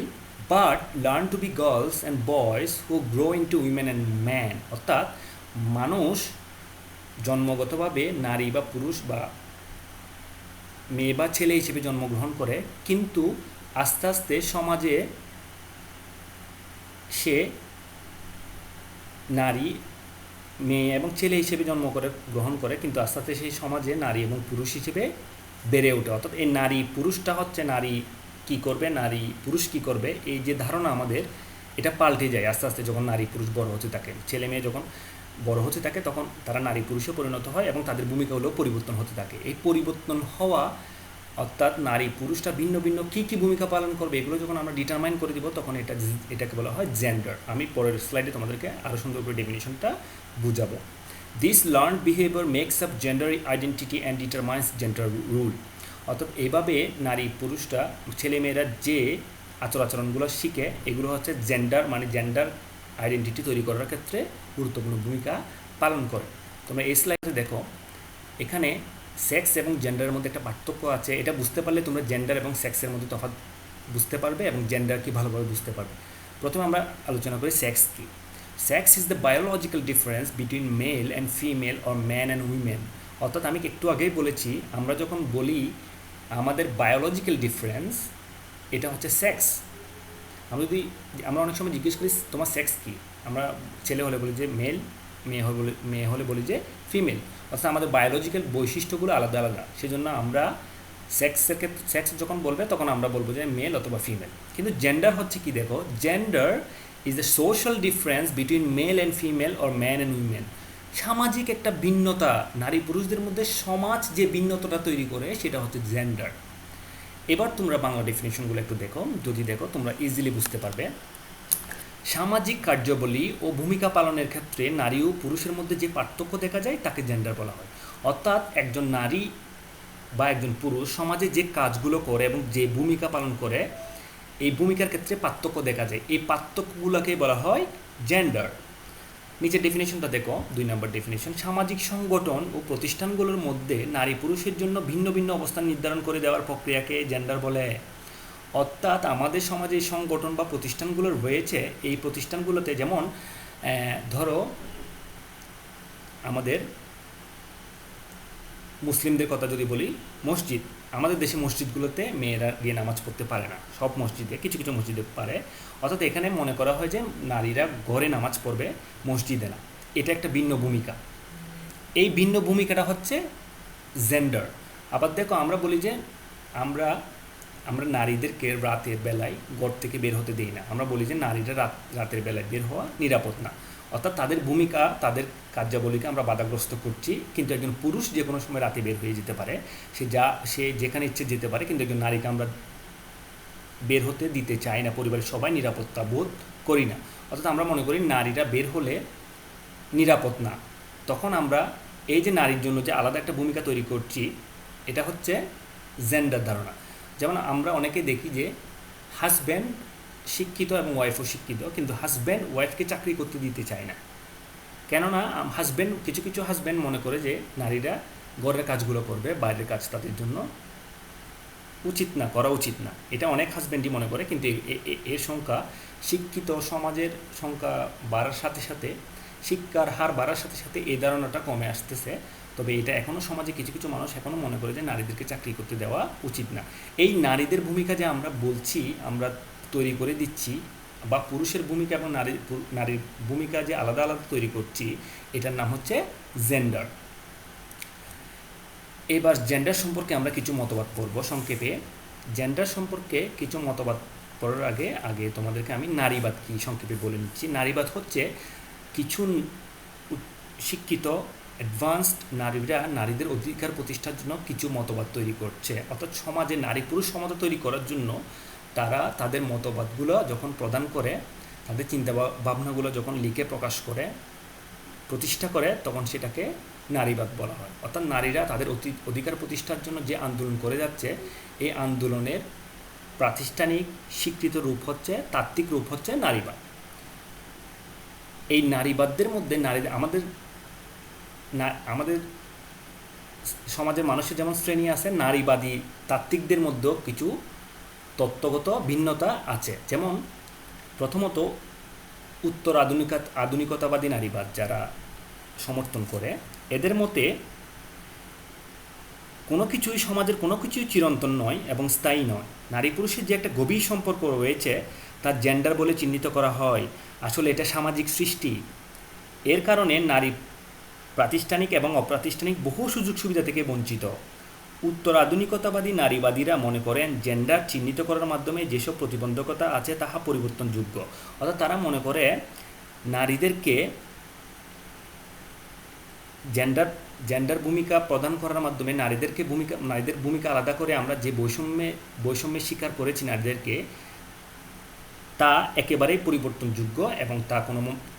but learn to be girls and boys who grow into women and man. অর্থাৎ মানুষ জন্মগতভাবে নারী বা পুরুষ বা মেয়ে বা ছেলে হিসেবে জন্মগ্রহণ করে, কিন্তু আস্তে আস্তে সমাজে সে নারী, মেয়ে এবং ছেলে হিসেবে গ্রহণ করে, কিন্তু আস্তে আস্তে সেই সমাজে নারী এবং পুরুষ হিসেবে বেড়ে ওঠে। অর্থাৎ এই নারী পুরুষটা হচ্ছে নারী কি করবে, নারী পুরুষ কি করবে, এই যে ধারণা আমাদের, এটা পাল্টে যায় আস্তে আস্তে। যখন নারী পুরুষ বড় হতে থাকে, ছেলে মেয়ে যখন বড় হতে থাকে, তখন তারা নারী পুরুষে পরিণত হয় এবং তাদের ভূমিকাগুলো পরিবর্তন হতে থাকে। এই পরিবর্তন হওয়া অর্থাৎ নারী পুরুষটা ভিন্ন ভিন্ন কী কী ভূমিকা পালন করবে এগুলো যখন আমরা ডিটারমাইন করে দিব তখন এটাকে বলা হয় জেন্ডার। আমি পরের স্লাইডে তোমাদেরকে আরও সুন্দর করে ডেফিনিশনটা বুঝাবো। This learned behaviour makes up gender identity and determines gender role. অর্থাৎ এভাবে নারী পুরুষরা ছেলেমেয়েরা যে আচরণগুলো শিখে এগুলো হচ্ছে জেন্ডার মানে জেন্ডার আইডেন্টিটি তৈরি করার ক্ষেত্রে গুরুত্বপূর্ণ ভূমিকা পালন করে। তোমরা এই স্লাইডে দেখো এখানে সেক্স এবং জেন্ডারের মধ্যে একটা পার্থক্য আছে। এটা বুঝতে পারলে তোমরা জেন্ডার এবং সেক্সের মধ্যে তফাৎ বুঝতে পারবে এবং জেন্ডার কি ভালোভাবে বুঝতে পারবে। প্রথমে আমরা আলোচনা করি সেক্স কি। Sex is the biological difference between male and female or man and women. অর্থাৎ আমি একটু আগেই বলেছি আমরা যখন বলি আমাদের বায়োলজিক্যাল ডিফারেন্স এটা হচ্ছে সেক্স। আমরা অনেক সময় জিজ্ঞেস করি তোমার সেক্স কি, আমরা ছেলে হলে বলি যে মেল, মেয়ে হলে বলি যে ফিমেল। অর্থাৎ আমাদের বায়োলজিক্যাল বৈশিষ্ট্যগুলো আলাদা আলাদা, সেজন্য আমরা সেক্সের ক্ষেত্রে সেক্স যখন বলবে তখন আমরা বলবো যে মেল অথবা ফিমেল। কিন্তু জেন্ডার হচ্ছে কি দেখো, gender is the social difference between male and female or man and women. সামাজিক একটা ভিন্নতা, নারী পুরুষদের মধ্যে সমাজ যে ভিন্নতাটা তৈরি করে সেটা হচ্ছে জেন্ডার। এবার তোমরা বাংলা ডেফিনেশনগুলো একটু দেখো, যদি দেখো তোমরা ইজিলি বুঝতে পারবে। সামাজিক কার্যাবলী ও ভূমিকা পালনের ক্ষেত্রে নারী ও পুরুষের মধ্যে যে পার্থক্য দেখা যায় তাকে জেন্ডার বলা হয়। অর্থাৎ একজন নারী বা একজন পুরুষ সমাজে যে কাজগুলো করে এবং যে ভূমিকা পালন করে এই ভূমিকার ক্ষেত্রে পার্থক্য দেখা যায়, এই পার্থক্যগুলোকে বলা হয় জেন্ডার। নিচের ডেফিনেশনটা দেখো, 2 নম্বর ডেফিনেশন। সামাজিক সংগঠন ও প্রতিষ্ঠানগুলোর মধ্যে নারী পুরুষের জন্য ভিন্ন ভিন্ন অবস্থান নির্ধারণ করে দেওয়ার প্রক্রিয়াকে জেন্ডার বলে। অর্থাৎ আমাদের সমাজে এই সংগঠন বা প্রতিষ্ঠানগুলো রয়েছে, এই প্রতিষ্ঠানগুলোতে যেমন ধরো আমাদের মুসলিমদের কথা যদি বলি, মসজিদ, আমাদের দেশে মসজিদগুলোতে মেয়েরা গিয়ে নামাজ পড়তে পারে না, সব মসজিদে, কিছু কিছু মসজিদে পারে। অর্থাৎ এখানে মনে করা হয় যে নারীরা ঘরে নামাজ পড়বে, মসজিদে না। এটা একটা ভিন্ন ভূমিকা, এই ভিন্ন ভূমিকাটা হচ্ছে জেন্ডার। আবার দেখো আমরা বলি যে আমরা নারীদেরকে রাতের বেলায় ঘর থেকে বের হতে দিই না, আমরা বলি যে নারীরা রাতের বেলায় বের হওয়া নিরাপদ না। অর্থাৎ তাদের ভূমিকা, তাদের কার্যাবলীকে আমরা বাধাগ্রস্ত করছি। কিন্তু একজন পুরুষ যে কোনো সময় রাতে বের হয়ে যেতে পারে, সে যেখানে ইচ্ছে যেতে পারে, কিন্তু একজন নারীকে আমরা বের হতে দিতে চাই না, পরিবারের সবাই নিরাপত্তা বোধ করি না। অর্থাৎ আমরা মনে করি নারীরা বের হলে নিরাপদ না, তখন আমরা এই যে নারীর জন্য যে আলাদা একটা ভূমিকা তৈরি করছি, এটা হচ্ছে জেন্ডার ধারণা। যেমন আমরা অনেকে দেখি যে হাজব্যান্ড শিক্ষিত এবং ওয়াইফও শিক্ষিত, কিন্তু হাজব্যান্ড ওয়াইফকে চাকরি করতে দিতে চায় না। কেননা কিছু কিছু হাজব্যান্ড মনে করে যে নারীরা ঘরের কাজগুলো করবে, বাইরের কাজ তাদের জন্য করা উচিত না। এটা অনেক হাজব্যান্ডই মনে করে, কিন্তু এর সংখ্যা, শিক্ষিত সমাজের সংখ্যা বাড়ার সাথে সাথে, শিক্ষার হার বাড়ার সাথে সাথে এই ধারণাটা কমে আসতেছে। তবে এটা এখনও সমাজে কিছু কিছু মানুষ এখনও মনে করে যে নারীদেরকে চাকরি করতে দেওয়া উচিত না। এই নারীদের ভূমিকা যে আমরা বলছি, আমরা তৈরি করে দিচ্ছি, বা পুরুষের ভূমিকা এবং নারীর ভূমিকা যে আলাদা আলাদা তৈরি করছি, এটার নাম হচ্ছে জেন্ডার। এবার জেন্ডার সম্পর্কে আমরা কিছু মতবাদ পড়ব সংক্ষেপে। জেন্ডার সম্পর্কে কিছু মতবাদ পড়ার আগে তোমাদেরকে আমি নারীবাদ কি সংক্ষেপে বলে নিচ্ছি। নারীবাদ হচ্ছে কিছু শিক্ষিত অ্যাডভান্সড নারীরা নারীদের অধিকার প্রতিষ্ঠার জন্য কিছু মতবাদ তৈরি করছে। অর্থাৎ সমাজে নারী পুরুষ সমতা তৈরি করার জন্য তারা তাদের মতবাদগুলো যখন প্রদান করে, তাদের চিন্তা ভাবনাগুলো যখন লিখে প্রকাশ করে, প্রতিষ্ঠা করে, তখন সেটাকে নারীবাদ বলা হয়। অর্থাৎ নারীরা তাদের অধিকার প্রতিষ্ঠার জন্য যে আন্দোলন করে যাচ্ছে, এই আন্দোলনের প্রাতিষ্ঠানিক স্বীকৃত রূপ হচ্ছে, তাত্ত্বিক রূপ হচ্ছে নারীবাদ। এই নারীবাদদের মধ্যে আমাদের সমাজের মানুষের যেমন শ্রেণী আছে, নারীবাদী তাত্ত্বিকদের মধ্যেও কিছু তত্ত্বগত ভিন্নতা আছে। যেমন প্রথমত উত্তর আধুনিকতাবাদী নারীবাদ যারা সমর্থন করে, এদের মতে সমাজের কোনো কিছুই চিরন্তন নয় এবং স্থায়ী নয়। নারী পুরুষের যে একটা গভীর সম্পর্ক রয়েছে তার জেন্ডার বলে চিহ্নিত করা হয়। আসলে এটা সামাজিক সৃষ্টি। এর কারণে নারী প্রাতিষ্ঠানিক এবং অপ্রাতিষ্ঠানিক বহু সুযোগ সুবিধা থেকে বঞ্চিত। উত্তর আধুনিকতাবাদী নারীবাদীরা মনে করেন জেন্ডার চিহ্নিত করার মাধ্যমে যেসব প্রতিবন্ধকতা আছে তাহা পরিবর্তনযোগ্য। অর্থাৎ তারা মনে করে নারীদেরকে জেন্ডার জেন্ডার ভূমিকা প্রদান করার মাধ্যমে নারীদের ভূমিকা আলাদা করে আমরা যে বৈষম্যের শিকার করেছি নারীদেরকে, তা একেবারেই পরিবর্তনযোগ্য এবং তা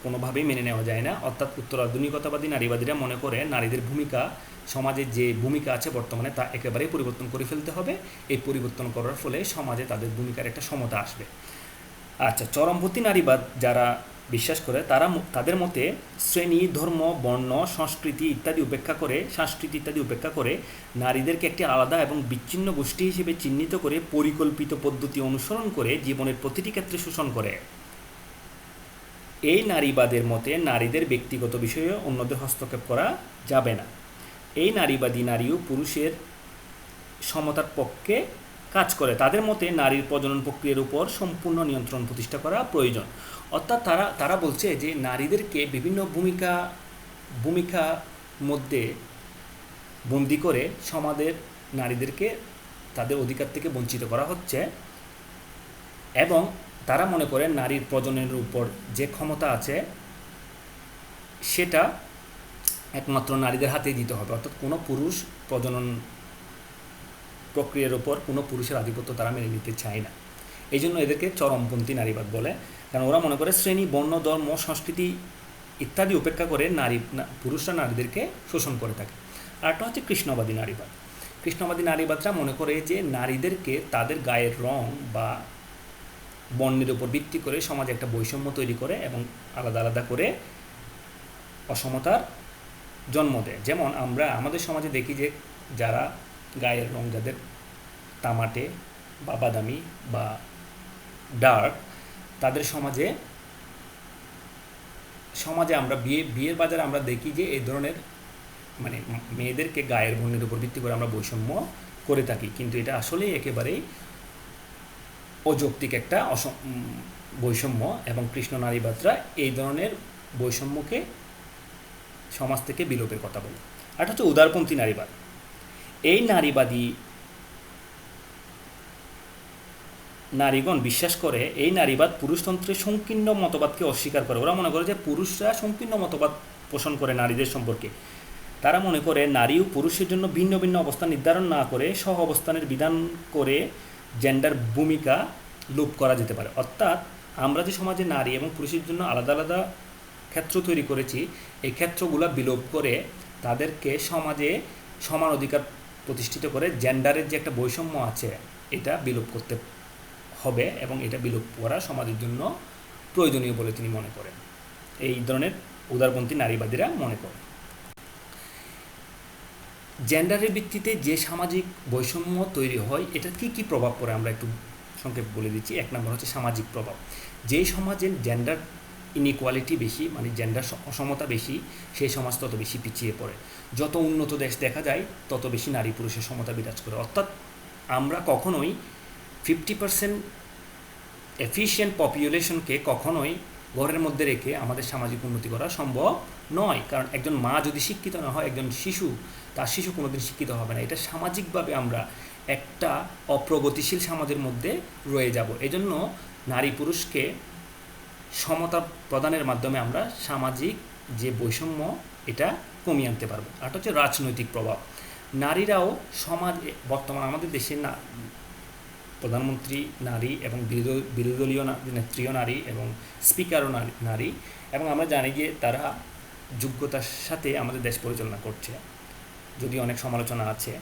কোনোভাবেই মেনে নেওয়া যায় না। অর্থাৎ উত্তর আধুনিকতাবাদী নারীবাদীরা মনে করে নারীদের ভূমিকা, সমাজে যে ভূমিকা আছে বর্তমানে, তা একেবারেই পরিবর্তন করে ফেলতে হবে। এই পরিবর্তন করার ফলে সমাজে তাদের ভূমিকার একটা সমতা আসবে। আচ্ছা, চরমপন্থী নারীবাদ যারা বিশ্বাস করে তাদের মতে শ্রেণী, ধর্ম, বর্ণ, সংস্কৃতি ইত্যাদি উপেক্ষা করে নারীদেরকে একটি আলাদা এবং বিচ্ছিন্ন গোষ্ঠী হিসেবে চিহ্নিত করে পরিকল্পিত পদ্ধতি অনুসরণ করে জীবনের প্রতিটি ক্ষেত্রে শোষণ করে। এই নারীবাদের মতে নারীদের ব্যক্তিগত বিষয়ে অন্যদের হস্তক্ষেপ করা যাবে না। এই নারীবাদী নারী ও পুরুষের সমতার পক্ষে কাজ করে। তাদের মতে নারীর প্রজনন প্রক্রিয়ার উপর সম্পূর্ণ নিয়ন্ত্রণ প্রতিষ্ঠা করা প্রয়োজন। অর্থাৎ তারা বলছে যে নারীদেরকে বিভিন্ন ভূমিকা মধ্যে বন্দি করে সমাজের নারীদেরকে তাদের অধিকার থেকে বঞ্চিত করা হচ্ছে, এবং তারা মনে করে নারীর প্রজননের উপর যে ক্ষমতা আছে সেটা একমাত্র নারীদের হাতেই দিতে হবে। অর্থাৎ কোনো পুরুষ প্রজনন প্রক্রিয়ার উপর কোনো পুরুষের আধিপত্য তারা মেনে নিতে চায় না। এই জন্য এদেরকে চরমপন্থী নারীবাদ বলে, কারণ ওরা মনে করে শ্রেণী, বর্ণ, ধর্ম, সংস্কৃতি ইত্যাদি উপেক্ষা করে পুরুষরা নারীদেরকে শোষণ করে থাকে। আরেকটা হচ্ছে কৃষ্ণবাদী নারীবাদ। কৃষ্ণবাদী নারীবাদরা মনে করে যে নারীদেরকে তাদের গায়ের রং বা বর্ণের উপর ভিত্তি করে সমাজে একটা বৈষম্য তৈরি করে এবং আলাদা আলাদা করে অসমতার জন্ম দেয়। যেমন আমরা আমাদের সমাজে দেখি যে যারা গায়ের রং যাদের তামাটে বা বাদামি বা ডার্ক, তাদের সমাজে আমরা বিয়ের বাজারে আমরা দেখি যে এই ধরনের মেয়েদেরকে গায়ের বর্ণের উপর ভিত্তি করে আমরা বৈষম্য করে থাকি, কিন্তু এটা আসলেই একেবারেই অযৌক্তিক একটা বৈষম্য, এবং কৃষ্ণ নারীবাদরা এই ধরনের বৈষম্যকে সমাজ থেকে বিলোপের কথা বলে। আর হচ্ছে উদারপন্থী নারীবাদ। এই নারীবাদী নারীগণ বিশ্বাস করে এই নারীবাদ পুরুষতন্ত্রের সংকীর্ণ মতবাদকে অস্বীকার করে। ওরা মনে করে যে পুরুষরা সংকীর্ণ মতবাদ পোষণ করে নারীদের সম্পর্কে। তারা মনে করে নারী ও পুরুষের জন্য ভিন্ন ভিন্ন অবস্থান নির্ধারণ না করে সহ অবস্থানের বিধান করে জেন্ডার ভূমিকা লোপ করা যেতে পারে। অর্থাৎ আমরা যে সমাজে নারী এবং পুরুষের জন্য আলাদা আলাদা ক্ষেত্র তৈরি করেছি, এই ক্ষেত্রগুলো বিলোপ করে তাদেরকে সমাজে সমান অধিকার প্রতিষ্ঠিত করে জেন্ডারের যে একটা বৈষম্য আছে এটা বিলোপ করতে হবে, এবং এটা বিলোপ করা সমাজের জন্য প্রয়োজনীয় বলে তিনি মনে করেন। এই ধরনের উদারপন্থী নারীবাদীরা মনে করে। জেন্ডারের ভিত্তিতে যে সামাজিক বৈষম্য তৈরি হয় এটা কি প্রভাব পড়ে আমরা একটু সংক্ষেপে বলে দিচ্ছি। 1 নম্বর হচ্ছে সামাজিক প্রভাব। যেই সমাজের জেন্ডার ইনইকুয়ালিটি বেশি, জেন্ডার অসমতা বেশি, সেই সমাজ তত বেশি পিছিয়ে পড়ে। যত উন্নত দেশ দেখা যায় তত বেশি নারী পুরুষের সমতা বিরাজ করে। অর্থাৎ আমরা কখনোই 50% এফিশিয়েন্ট পপুলেশনকে কখনোই ঘরের মধ্যে রেখে আমাদের সামাজিক উন্নতি করা সম্ভব নয়। কারণ একজন মা যদি শিক্ষিত না হয়, একজন তার শিশু কোনোদিন শিক্ষিত হবে না। এটা সামাজিকভাবে আমরা একটা অপ্রগতিশীল সমাজের মধ্যে রয়ে যাব। এজন্য নারী পুরুষকে সমতা প্রদানের মাধ্যমে আমরা সামাজিক যে বৈষম্য এটা কমিয়ে আনতে পারবো। আর হচ্ছে রাজনৈতিক প্রভাব। নারীরাও বর্তমান আমাদের দেশে প্রধানমন্ত্রী নারী এবং বিরোধী দলীয় নেত্রীও নারী এবং স্পিকারও নারী, এবং আমরা জানি যে তারা যোগ্যতার সাথে আমাদের দেশ পরিচালনা করছে, যদি অনেক সমালোচনা আছে,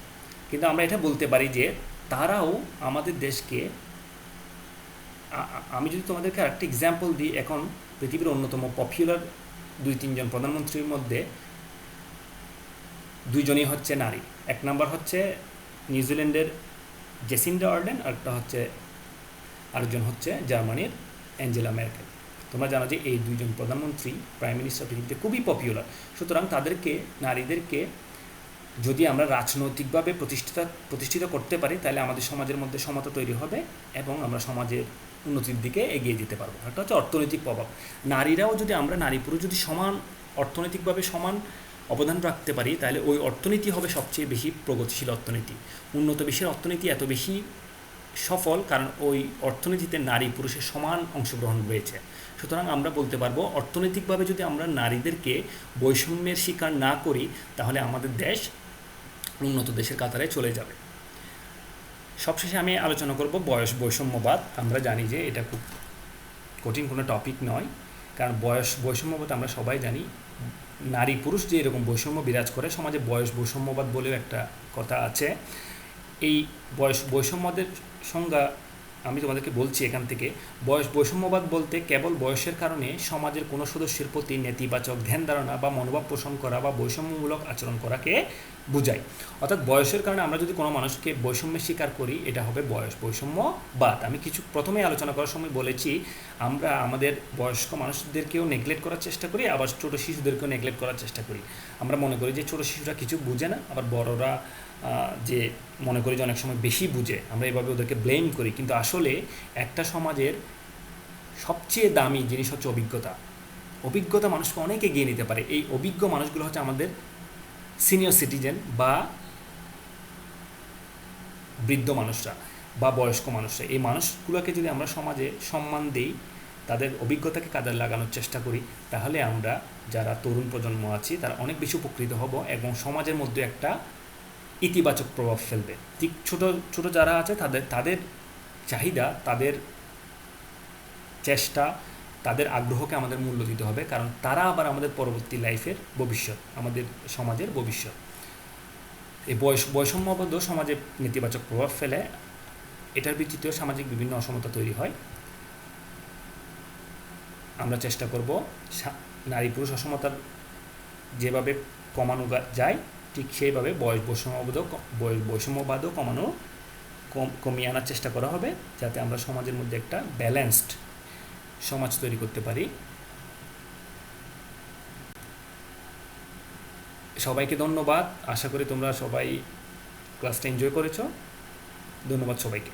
কিন্তু আমরা এটা বলতে পারি যে তারাও আমাদের দেশকে, আমি যদি তোমাদেরকে আরেকটা এক্সাম্পল দিই, এখন পৃথিবীর অন্যতম পপুলার 2-3 জন প্রধানমন্ত্রীর মধ্যে 2 জনই হচ্ছে নারী। 1 নম্বর হচ্ছে নিউজিল্যান্ডের জেসিন্ডা আর্ডেন, আরেকজন হচ্ছে জার্মানির অ্যাঞ্জেলা মেরকেল। তোমরা জানো যে এই 2 জন প্রধানমন্ত্রী প্রাইম মিনিস্টার পৃথিবীতে খুবই পপুলার। সুতরাং নারীদেরকে যদি আমরা রাজনৈতিকভাবে প্রতিষ্ঠিত করতে পারি, তাহলে আমাদের সমাজের মধ্যে সমতা তৈরি হবে এবং আমরা সমাজের উন্নতির দিকে এগিয়ে যেতে পারবো। একটা হচ্ছে অর্থনৈতিক প্রভাব। নারীরাও যদি আমরা নারী পুরুষ যদি অর্থনৈতিকভাবে সমান অবদান রাখতে পারি, তাহলে ওই অর্থনীতি হবে সবচেয়ে বেশি প্রগতিশীল অর্থনীতি। উন্নত বিশ্বের অর্থনীতি এত বেশি সফল কারণ ওই অর্থনীতিতে নারী পুরুষের সমান অংশগ্রহণ রয়েছে। সুতরাং আমরা বলতে পারবো অর্থনৈতিকভাবে যদি আমরা নারীদেরকে বৈষম্যের শিকার না করি তাহলে আমাদের দেশ উন্নত দেশের কাতারে চলে যাবে। সবশেষে আমি আলোচনা করব বয়স বৈষম্যবাদ। আমরা জানি যে এটা খুব কঠিন কোনো টপিক নয়, কারণ বয়স বৈষম্যবাদ আমরা সবাই জানি। নারী পুরুষ যে এরকম বৈষম্য বিরাজ করে সমাজে, বয়স বৈষম্যবাদ বলেও একটা কথা আছে। এই বয়স বৈষম্যদের সংজ্ঞা আমি তোমাদেরকে বলছি এখান থেকে। বয়স বৈষম্যবাদ বলতে কেবল বয়সের কারণে সমাজের কোনো সদস্যের প্রতি নেতিবাচক ধ্যান ধারণা বা মনোভাব পোষণ করা বা বৈষম্যমূলক আচরণ করাকে বোঝায়। অর্থাৎ বয়সের কারণে আমরা যদি কোনো মানুষকে বৈষম্যের শিকার করি, এটা হবে বয়স বৈষম্যবাদ। আমি কিছু প্রথমেই আলোচনা করার সময় বলেছি আমরা আমাদের বয়স্ক মানুষদেরকেও নেগলেক্ট করার চেষ্টা করি, আবার ছোটো শিশুদেরকেও নেগলেক্ট করার চেষ্টা করি। আমরা মনে করি যে ছোটো শিশুরা কিছু বুঝে না, আবার বড়রা যে মনে করি যে অনেক সময় বেশি বুঝে, আমরা এভাবে ওদেরকে ব্লেম করি। কিন্তু আসলে একটা সমাজের সবচেয়ে দামি জিনিস হচ্ছে অভিজ্ঞতা। অভিজ্ঞতা মানুষকে অনেক এগিয়ে নিতে পারে। এই অভিজ্ঞ মানুষগুলো হচ্ছে আমাদের সিনিয়র সিটিজেন বা বৃদ্ধ মানুষরা বা বয়স্ক মানুষরা। এই মানুষগুলোকে যদি আমরা সমাজে সম্মান দিই, তাদের অভিজ্ঞতাকে কাজে লাগানোর চেষ্টা করি, তাহলে আমরা যারা তরুণ প্রজন্ম আছি তারা অনেক বেশি উপকৃত হব এবং সমাজের মধ্যে একটা ইতিবাচক প্রভাব ফেলবে। ঠিক ছোটো ছোটো যারা আছে তাদের চাহিদা, তাদের চেষ্টা, তাদের আগ্রহকে আমাদের মূল্য দিতে হবে, কারণ তারা আবার আমাদের পরবর্তী লাইফের ভবিষ্যৎ, আমাদের সমাজের ভবিষ্যৎ। এই বৈষম্যবদ্ধ সমাজে নেতিবাচক প্রভাব ফেলে, এটার ভিত্তিতেও সামাজিক বিভিন্ন অসমতা তৈরি হয়। আমরা চেষ্টা করব নারী পুরুষ অসমতার যেভাবে কমানো যায় ঠিক সেইভাবে বৈষম্যবাদও কমিয়ে আনার চেষ্টা করা হবে, যাতে আমরা সমাজের মধ্যে একটা ব্যালেন্সড সমাজ তৈরি করতে পারি। সবাইকে ধন্যবাদ। আশা করি তোমরা সবাই ক্লাসটা এনজয় করেছো। ধন্যবাদ সবাইকে।